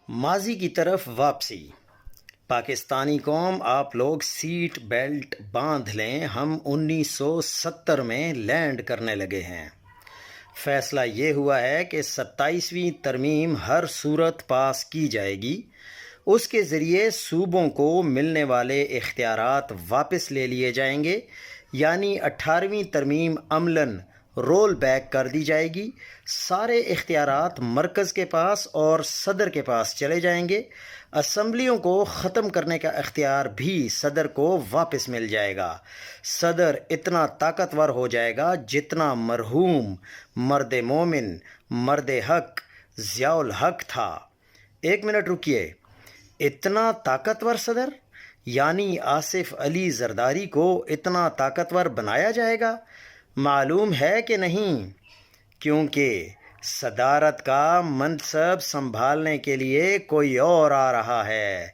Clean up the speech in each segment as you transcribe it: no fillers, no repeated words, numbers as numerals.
ماضی کی طرف واپسی۔ پاکستانی قوم، آپ لوگ سیٹ بیلٹ باندھ لیں، ہم 1970 میں لینڈ کرنے لگے ہیں۔ فیصلہ یہ ہوا ہے کہ 27ویں ترمیم ہر صورت پاس کی جائے گی۔ اس کے ذریعے صوبوں کو ملنے والے اختیارات واپس لے لیے جائیں گے، یعنی 18ویں ترمیم عملاً رول بیک کر دی جائے گی۔ سارے اختیارات مرکز کے پاس اور صدر کے پاس چلے جائیں گے۔ اسمبلیوں کو ختم کرنے کا اختیار بھی صدر کو واپس مل جائے گا۔ صدر اتنا طاقتور ہو جائے گا جتنا مرحوم مرد مومن، مرد حق ضیاء الحق تھا۔ ایک منٹ رکیے، اتنا طاقتور صدر؟ یعنی آصف علی زرداری کو اتنا طاقتور بنایا جائے گا؟ معلوم ہے کہ نہیں، کیونکہ صدارت کا منصب سنبھالنے کے لیے کوئی اور آ رہا ہے۔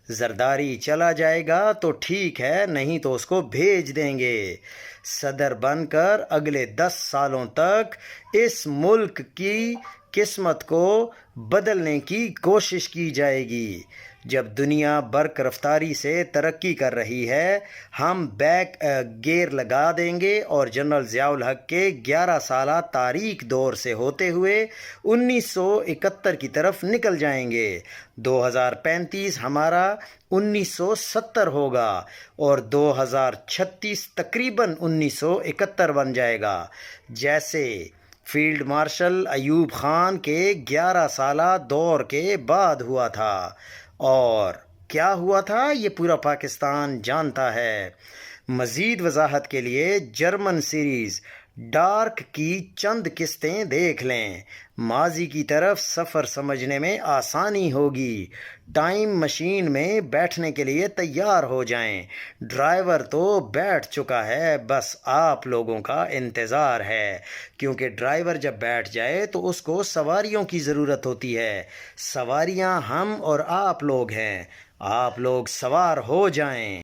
زرداری چلا جائے گا تو ٹھیک ہے، نہیں تو اس کو بھیج دیں گے۔ صدر بن کر اگلے 10 سالوں تک اس ملک کی قسمت کو بدلنے کی کوشش کی جائے گی۔ جب دنیا برق رفتاری سے ترقی کر رہی ہے، ہم بیک گیئر لگا دیں گے اور جنرل ضیاء الحق کے 11 سالہ تاریک دور سے ہوتے ہوئے 1971 کی طرف نکل جائیں گے۔ 2035 ہمارا 1970 ہوگا اور 2036 تقریباً 1971 بن جائے گا، جیسے فیلڈ مارشل ایوب خان کے 11 سالہ دور کے بعد ہوا تھا۔ اور کیا ہوا تھا یہ پورا پاکستان جانتا ہے۔ مزید وضاحت کے لیے جرمن سیریز ڈارک کی چند قسطیں دیکھ لیں۔ ماضی کی طرف سفر سمجھنے میں آسانی ہوگی۔ ٹائم مشین میں بیٹھنے کے لیے تیار ہو جائیں۔ ڈرائیور تو بیٹھ چکا ہے، بس آپ لوگوں کا انتظار ہے، کیونکہ ڈرائیور جب بیٹھ جائے تو اس کو سواریوں کی ضرورت ہوتی ہے۔ سواریاں ہم اور آپ لوگ ہیں، آپ لوگ سوار ہو جائیں۔